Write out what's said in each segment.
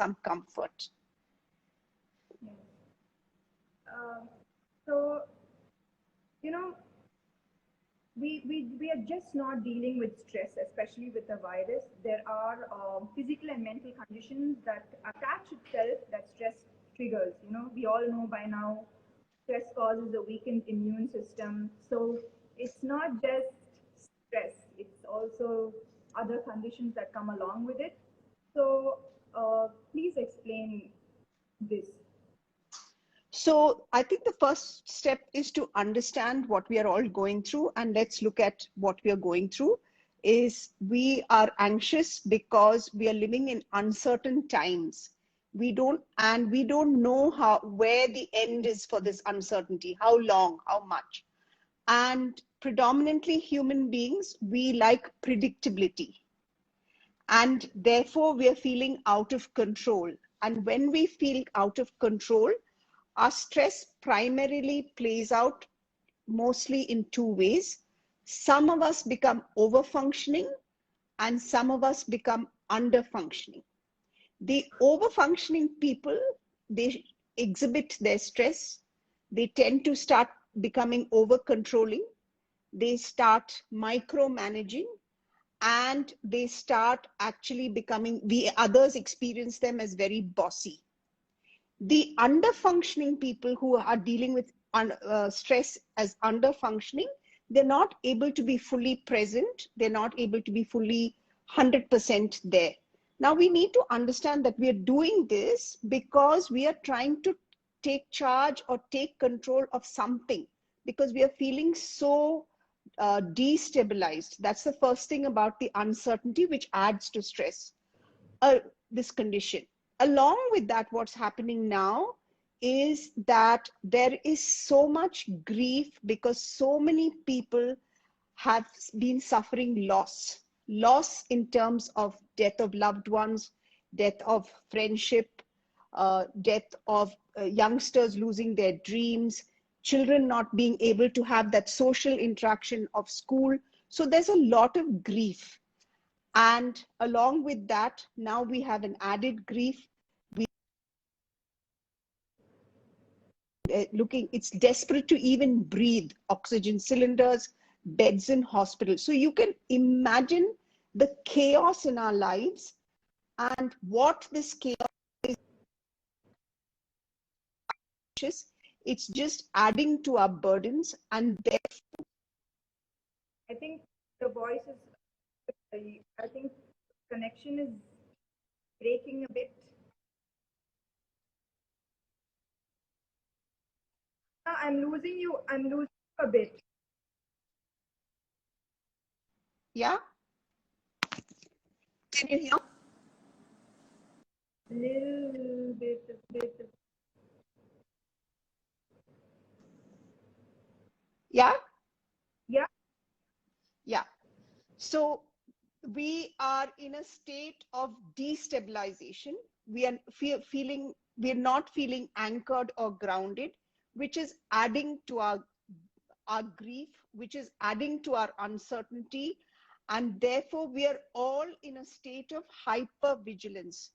some comfort. Yes. So, you know, we are just not dealing with stress, especially with the virus. There are physical and mental conditions that attach itself that stress triggers. You know, we all know by now stress causes a weakened immune system. So it's not just stress, it's also other conditions that come along with it. So please explain this. So I think the first step is to understand what we are all going through, and let's look at what we are going through. Is we are anxious because we are living in uncertain times. We don't know where the end is for this uncertainty, how long, how much. And predominantly human beings, we like predictability. And therefore we are feeling out of control. And when we feel out of control, our stress primarily plays out mostly in two ways. Some of us become over-functioning and some of us become under-functioning. The over-functioning people, they exhibit their stress. They tend to start becoming over-controlling. They start micromanaging, and they start actually becoming, the others experience them as very bossy. The under-functioning people who are dealing with stress as under-functioning, they're not able to be fully present. They're not able to be fully 100% there. Now we need to understand that we are doing this because we are trying to take charge or take control of something, because we are feeling so destabilized. That's the first thing about the uncertainty, which adds to stress, this condition. Along with that, what's happening now is that there is so much grief because so many people have been suffering loss in terms of death of loved ones, death of friendship, death of youngsters losing their dreams, children not being able to have that social interaction of school. So there's a lot of grief. And along with that, now we have an added grief. It's desperate to even breathe, oxygen cylinders, beds in hospitals. So you can imagine the chaos in our lives and what this chaos is. It's just adding to our burdens, and therefore I think the voice is, I think connection is breaking a bit. I'm losing you. I'm losing you a bit. yeah. Can you hear? Little bit. Yeah. Yeah. Yeah. So we are in a state of destabilization. We are we're not feeling anchored or grounded, which is adding to our grief, which is adding to our uncertainty. And therefore we are all in a state of hypervigilance.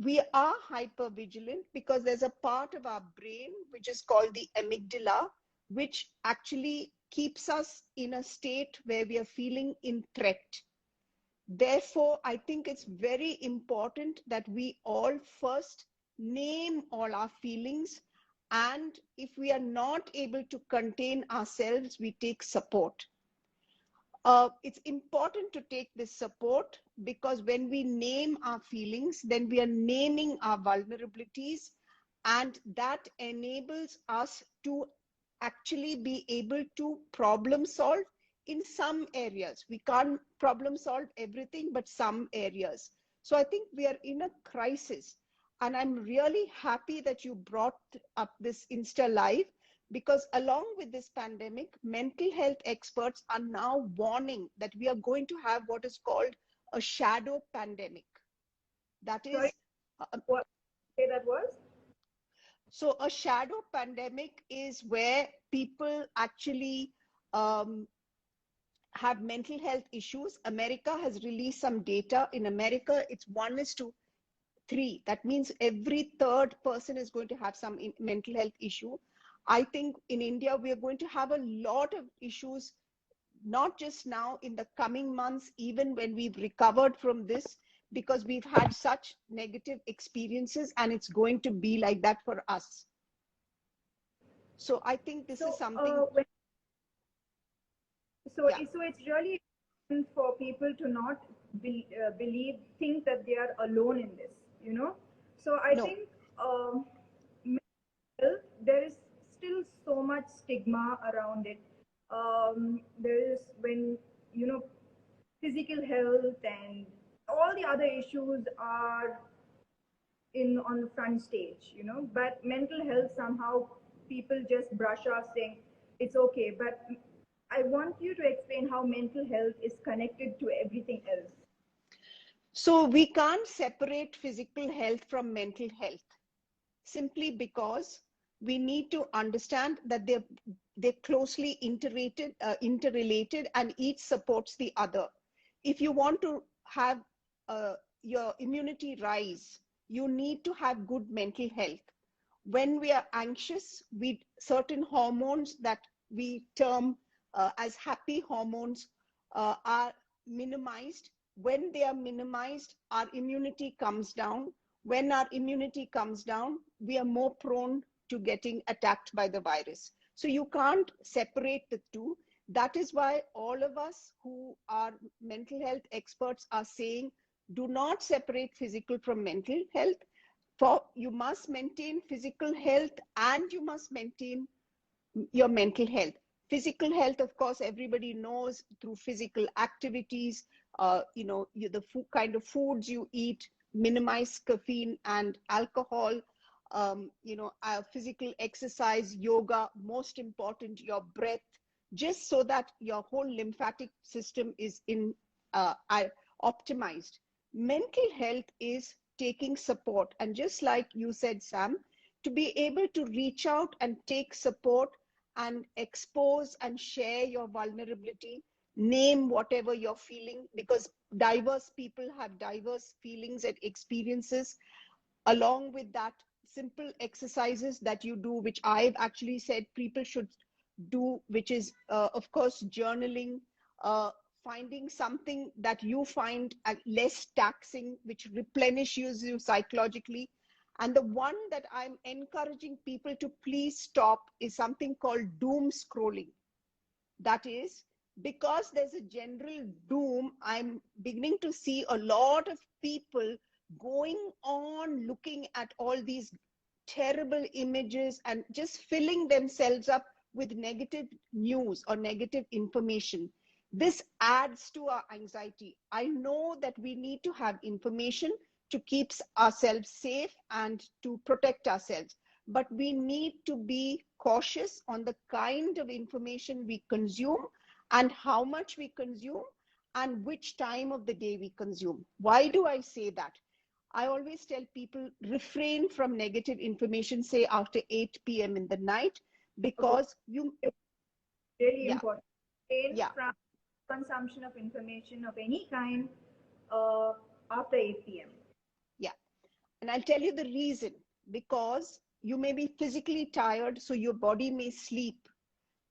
We are hypervigilant because there's a part of our brain which is called the amygdala, which actually keeps us in a state where we are feeling in threat. Therefore, I think it's very important that we all first name all our feelings. And if we are not able to contain ourselves, we take support. It's important to take this support because when we name our feelings, then we are naming our vulnerabilities, and that enables us to actually be able to problem solve in some areas. We can't problem solve everything, but some areas. So I think we are in a crisis, and I'm really happy that you brought up this Insta Live, because along with this pandemic, mental health experts are now warning that we are going to have what is called a shadow pandemic. That is, Sorry. What say that was? so a shadow pandemic is where people actually have mental health issues. America has released some data. In America, it's 1 is to 3. That means every third person is going to have some mental health issue. I think in India, we are going to have a lot of issues, not just now, in the coming months, even when we've recovered from this, because we've had such negative experiences, and it's going to be like that for us. So I think this is something. So it's really important for people to not think that they are alone in this, you know. So I think there is still so much stigma around it. There is, when, you know, physical health and all the other issues are in on the front stage, you know, but mental health, somehow people just brush off saying it's okay. But I want you to explain how mental health is connected to everything else. So we can't separate physical health from mental health, simply because we need to understand that they're closely interrelated, and each supports the other. If you want to have your immunity rise, you need to have good mental health. When we are anxious, certain hormones that we term as happy hormones are minimized. When they are minimized, our immunity comes down. When our immunity comes down, we are more prone to getting attacked by the virus. So you can't separate the two. That is why all of us who are mental health experts are saying, do not separate physical from mental health. You must maintain physical health, and you must maintain your mental health. Physical health, of course, everybody knows through physical activities, the kind of foods you eat, minimize caffeine and alcohol, physical exercise, yoga, most important, your breath, just so that your whole lymphatic system is optimized. Mental health is taking support. And just like you said, Sam, to be able to reach out and take support and expose and share your vulnerability, name whatever you're feeling, because diverse people have diverse feelings and experiences. Along with that, simple exercises that you do, which I've actually said people should do, which is, of course, journaling, finding something that you find less taxing, which replenishes you psychologically. And the one that I'm encouraging people to please stop is something called doom scrolling. That is, because there's a general doom, I'm beginning to see a lot of people going on looking at all these terrible images and just filling themselves up with negative news or negative information. This adds to our anxiety. I know that we need to have information to keep ourselves safe and to protect ourselves, but we need to be cautious on the kind of information we consume and how much we consume and which time of the day we consume. Why do I say that? I always tell people, refrain from negative information, say after 8 p.m. in the night, because really important. Refrain from consumption of information of any kind after 8 p.m. Yeah. And I'll tell you the reason. Because you may be physically tired, so your body may sleep,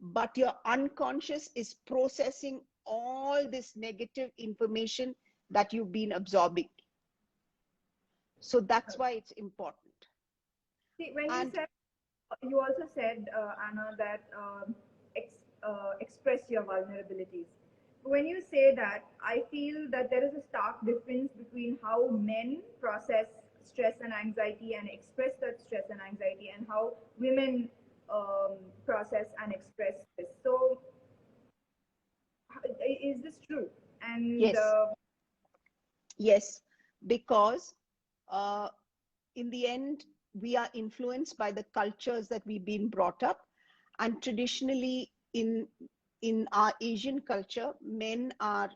but your unconscious is processing all this negative information that you've been absorbing. So that's why it's important. See, when you also said, Anna, that express your vulnerabilities. When you say that, I feel that there is a stark difference between how men process stress and anxiety and express that stress and anxiety, and how women process and express this. So, is this true? And yes, yes, because in the end, we are influenced by the cultures that we've been brought up, and traditionally in our Asian culture, men are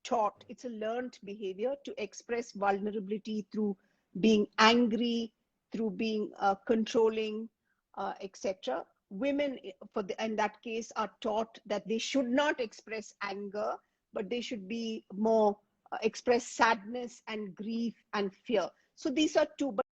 taught, it's a learned behavior to express vulnerability through being angry, through being controlling, etc. Women, in that case, are taught that they should not express anger, but they should be more express sadness and grief and fear. So these are two. But